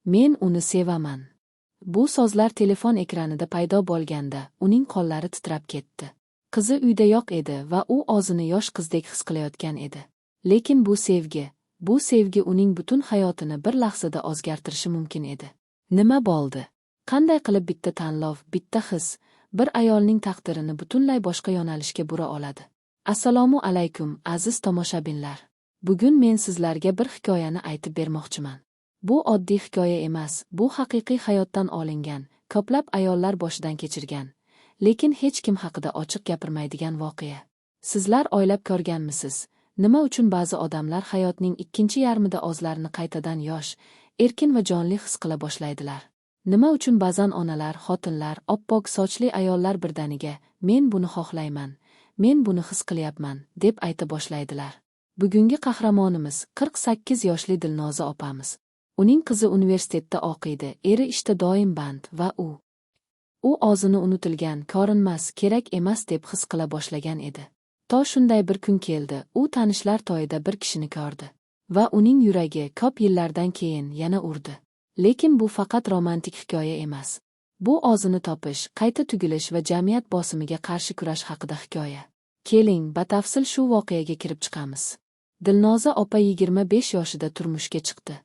Men uni sevaman. Bu so'zlar telefon ekranida paydo bo'lganda, uning qo'llari titrab ketdi. Qizi uyda yo'q edi va u o'zini yosh qizdek his qilayotgan edi. Lekin bu sevgi uning butun hayotini bir lahzada o'zgartirishi mumkin edi. Nima bo'ldi? Qanday qilib bitta tanlov, bitta his bir ayolning taqdirini butunlay boshqa yo'nalishga bura oladi? Assalomu alaykum, aziz tomoshabinlar. Bugun men sizlarga bir hikoyani aytib bermoqchiman. Bu oddiy hikoya emas, bu haqiqiy hayotdan olingan, ko'plab ayollar boshidan kechirgan, lekin hech kim haqida ochiq gapirmaydigan voqea. Sizlar o'ylab ko'rganmisiz, nima uchun ba'zi odamlar hayotning ikkinchi yarmida o'zlarini qaytadan yosh, erkin va jonli his qila boshlaydilar? Nima uchun ba'zan onalar, xotinlar, oppoq sochli ayollar birdaniga "Men buni xohlayman, men buni his qilyapman" deb ayta boshlaydilar? Bugungi qahramonimiz 48 yoshli Dilnoza opamiz. Uning qizi universitetda o'qiydi, eri ishda doim band va u o'zini unutilgan, ko'rinmas, kerak emas deb his qila boshlagan edi. To shunday bir kun keldi, u tanishlar to'yida bir kishini ko'rdi va uning yuragi ko'p yillardan keyin yana urdi. Lekin bu faqat romantik hikoya emas. Bu o'zini topish, qayta tugilish va jamiyat bosimiga qarshi kurash haqida hikoya. Keling, batafsil shu voqeaga kirib chiqamiz. Dilnoza opa 25 yoshida turmushga chiqdi.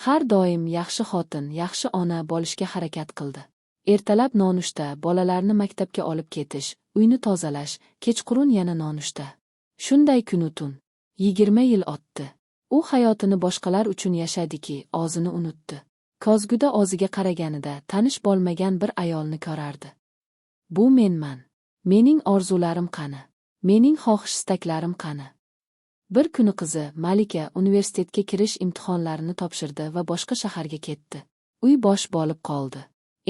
Har doim yaxshi xotin, yaxshi ona bo'lishga harakat qildi. Ertalab nonushta, bolalarni maktabga olib ketish, uyni tozalash, kechqurun yana nonushta. Shunday kun-u tun. 20 yil o'tdi. U hayotini boshqalar uchun yashadiki, o'zini unutdi. Ko'zguda o'ziga qaraganida tanish bo'lmagan bir ayolni ko'rardi. Bu menman. Mening orzularim qani? Mening xohish-istaklarim qani? Bir kuni qizi, Malika, universitetga kirish imtihonlarini topshirdi va boshqa shaharga ketdi. Uy bo'sh bo'lib qoldi.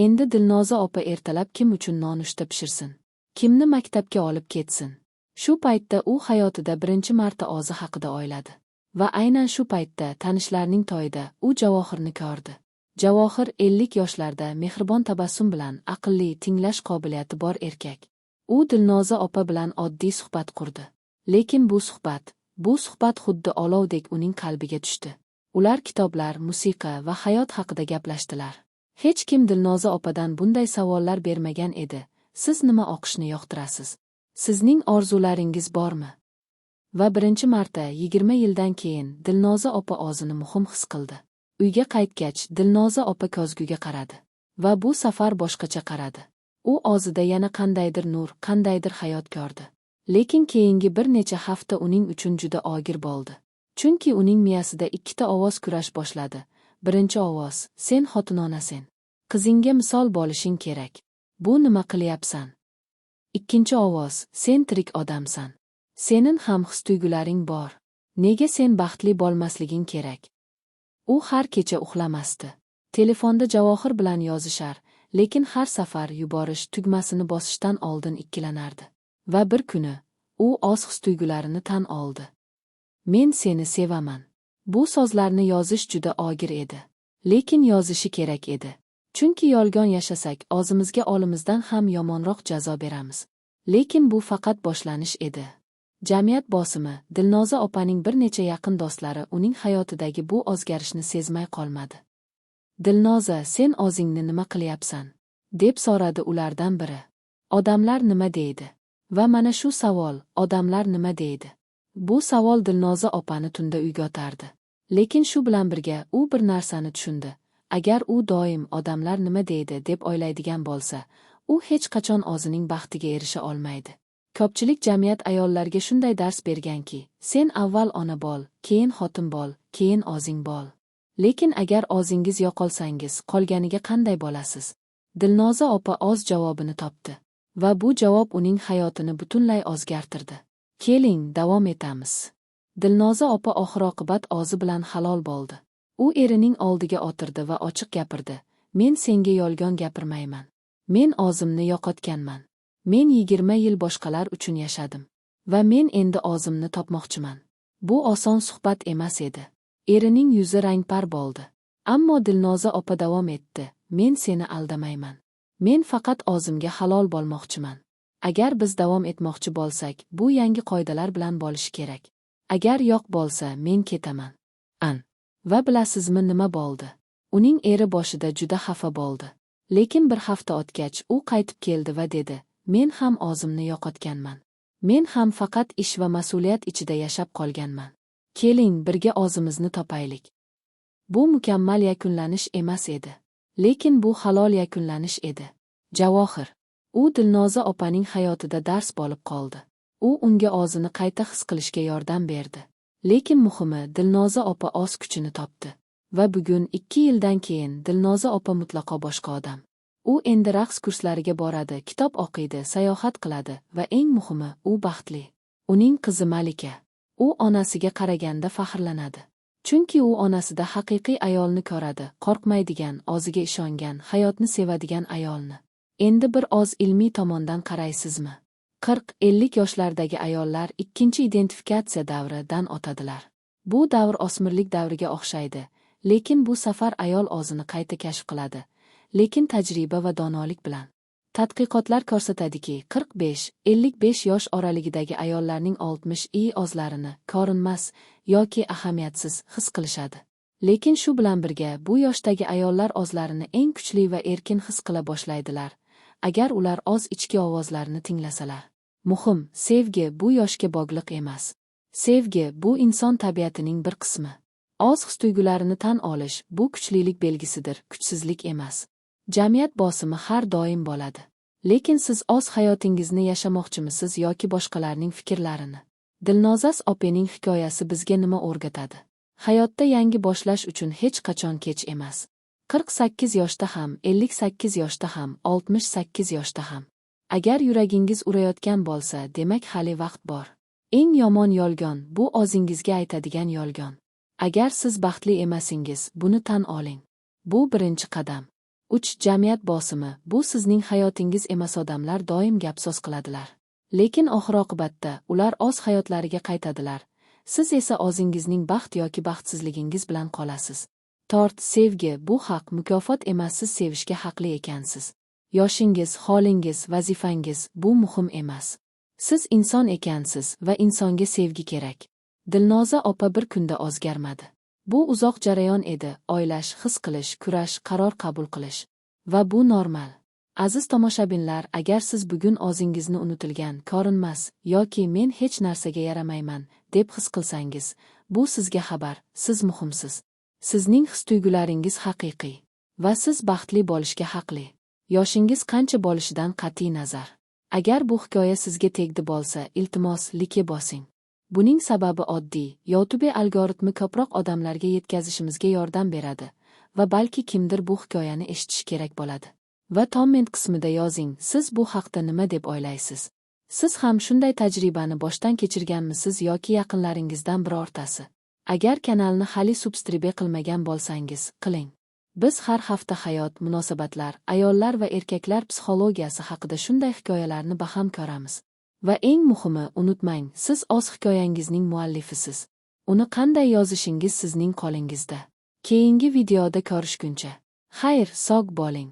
Endi Dilnoza opa ertalab kim uchun nonushta pishirsin? Kimni maktabga olib ketsin? Shu paytda u hayotida birinchi marta o'zi haqida o'yladi. Va aynan shu paytda tanishlarning to'yida u Javohirni ko'rdi. Javohir 50 yoshlarda, mehribon tabassum bilan, aqlli, tinglash qobiliyati bor erkak. U Dilnoza opa bilan oddiy suhbat qurdi. Lekin bu suhbat xuddi olovdek uning qalbiga tushdi. Ular kitoblar, musiqa va hayot haqida gaplashdilar. Hech kim Dilnoza opadan bunday savollar bermagan edi. Siz nima o'qishni yoqtirasiz? Sizning orzularingiz bormi? Va birinchi marta 20 yildan keyin Dilnoza opa o'zini muhim his qildi. Uyga qaytgach, Dilnoza opa ko'zguga qaradi. Va bu safar boshqacha qaradi. U o'zida yana qandaydir nur, qandaydir hayot ko'rdi. Lekin keyingi bir necha hafta uning uchun juda og'ir bo'ldi. Chunki uning miyasida ikkita ovoz kurash boshladi. Birinchi ovoz: sen xotinonasan. Qizingga misol bo'lishing kerak. Bu nima qilyapsan? Ikkinchi ovoz: sen tirik odamsan. Sening ham his-tuyg'ularing bor. Nega sen baxtli bo'lmasliging kerak? U har kecha uxlamasdi. Telefonda Javohir bilan yozishar, lekin har safar yuborish tugmasini bosishdan oldin ikkilanardi. Va bir kuni u o'z his-tuyg'ularini tan oldi. Men seni sevaman. Bu so'zlarni yozish juda og'ir edi. Lekin yozishi kerak edi. Chunki yolg'on yashasak, o'zimizga olimizdan ham yomonroq jazo beramiz. Lekin bu faqat boshlanish edi. Jamiyat bosimi, Dilnoza opaning bir necha yaqin do'stlari uning hayotidagi bu o'zgarishni sezmay qolmadi. Dilnoza, sen o'zingni nima qilyapsan? Deb so'radi ulardan biri. Odamlar nima deydi? Va mana shu savol, odamlar nima deydi? Bu savol Dilnoza opani tunda uyga o'tardi. Lekin shu bilan birga u bir narsani tushundi. Agar u doim odamlar nima deydi deb o'ylaydigan bo'lsa, u hech qachon o'zining baxtiga erisha olmaydi. Ko'pchilik jamiyat ayollarga shunday dars berganki, sen avval ona bo'l, keyin xotin bo'l, keyin o'zing bo'l. Lekin agar o'zingiz yo'qolsangiz, qolganiga qanday bo'lasiz? Dilnoza opa o'z javobini topdi. Va bu javob uning hayotini butunlay o'zgartirdi. Keling, davom etamiz. Dilnoza opa oxir-oqibat o'zi bilan halol bo'ldi. U erining oldiga o'tirdi va ochiq gapirdi. Men senga yolg'on gapirmayman. Men o'zimni yo'qotganman. Men 20 yil boshqalar uchun yashadim. Va men endi o'zimni topmoqchiman. Bu oson suhbat emas edi. Erining yuzi rangpar bo'ldi. Ammo Dilnoza opa davom etdi. Men seni aldamayman. Men faqat o'zimga halol bo'lmoqchiman. Agar biz davom etmoqchi bo'lsak, bu yangi qoidalar bilan bo'lishi kerak. Agar yo'q bo'lsa, men ketaman. Va bilasizmi nima bo'ldi? Uning eri boshida juda xafa bo'ldi. Lekin bir hafta o'tgach u qaytib keldi va dedi: "Men ham o'zimni yo'qotganman. Men ham faqat ish va mas'uliyat ichida yashab qolganman. Keling, birga o'zimizni topaylik." Bu mukammal yakunlanish emas edi. Lekin bu halol yakunlanish edi. Javohir. U Dilnoza opaning hayotida dars bo'lib qoldi. U unga o'zini qayta his qilishga yordam berdi. Lekin muhimi, Dilnoza opa o'z kuchini topdi. Va bugun 2 yildan keyin Dilnoza opa mutlaqo boshqa odam. U endi raqs kurslariga boradi, kitob o'qiydi, sayohat qiladi va eng muhimi, u baxtli. Uning qizi Malika. U onasiga qaraganda faxrlanadi. Chunki u onasida haqiqiy ayolni ko'radi, qo'rqmaydigan, o'ziga ishongan, hayotni sevadigan ayolni. Endi bir oz ilmiy tomondan qaraysizmi? 40-50 yoshlardagi ayollar ikkinchi identifikatsiya davridan o'tadilar. Bu davr o'smirlik davriga o'xshaydi, lekin bu safar ayol o'zini qayta kashf qiladi, lekin tajriba va donolik bilan. Tadqiqotlar ko'rsatadiki, 45-55 yosh oraligidagi ayollarning 60% o'zlarini ko'rinmas yoki ahamiyatsiz his qilishadi. Lekin shu bilan birga bu yoshdagi ayollar o'zlarini eng kuchli va erkin his qila boshlaydilar, agar ular o'z ichki ovozlarini tinglasalar. Muhim, sevgi bu yoshga bog'liq emas. Sevgi bu inson tabiatining bir qismi. O'z his-tuyg'ularini tan olish bu kuchlilik belgisidir, kuchsizlik emas. Jamiyat bosimi har doim bo'ladi. Lekin siz o'z hayotingizni yashamoqchimisiz yoki boshqalarning fikrlarini? Dilnoza opaning hikoyasi bizga nima o'rgatadi? Hayotda yangi boshlash uchun hech qachon kech emas. 48 yoshda ham, 58 yoshda ham, 68 yoshda ham. Agar yuragingiz urayotgan bo'lsa, demak hali vaqt bor. Eng yomon yolg'on bu o'zingizga aytadigan yolg'on. Agar siz baxtli emasingiz, buni tan oling. Bu birinchi qadam. 3. Jamiyat bosimi bu sizning hayotingiz emas, odamlar doim gap so'z qiladilar. Lekin oxir-oqibatda ular o'z hayotlariga qaytadilar. Siz esa o'zingizning baxt yoki baxtsizligingiz bilan qolasiz. 4. Sevgi bu haq, mukofot emas, siz sevishga haqli ekansiz. Yoshingiz, holingiz, vazifangiz bu muhim emas. Siz inson ekansiz va insonga sevgi kerak. Dilnoza opa bir kunda o'zgarmadi. Bu uzoq jarayon edi, o'ylash, his qilish, kurash, qaror qabul qilish. Va bu normal. Aziz tomoshabinlar, agar siz bugun o'zingizni unutilgan, ko'rinmas yoki men hech narsaga yaramayman deb his qilsangiz, bu sizga xabar, siz muhimsiz. Sizning his-tuyg'ularingiz haqiqiy va siz baxtli bo'lishga haqli. Yoshingiz qancha bo'lishidan qat'iy nazar. Agar bu hikoya sizga tegdi bo'lsa, iltimos like bosing. Buning sababi oddiy, YouTube algoritmi ko'proq odamlarga yetkazishimizga yordam beradi va balki kimdir bu hikoyani eshitishi kerak bo'ladi. Va komment qismida yozing, siz bu haqda nima deb o'ylaysiz? Siz ham shunday tajribani boshdan kechirganmisiz yoki yaqinlaringizdan birortasi? Agar kanalni hali subscribe qilmagan bo'lsangiz, qiling. Biz har hafta hayot, munosabatlar, ayollar va erkaklar psixologiyasi haqida shunday hikoyalarni baham ko'ramiz. Va eng muhimi, unutmang, siz o'z hikoyangizning muallifisiz. Uni qanday yozishingiz sizning qo'lingizda. Keyingi videoda ko'rishguncha. Xayr, sog' bo'ling.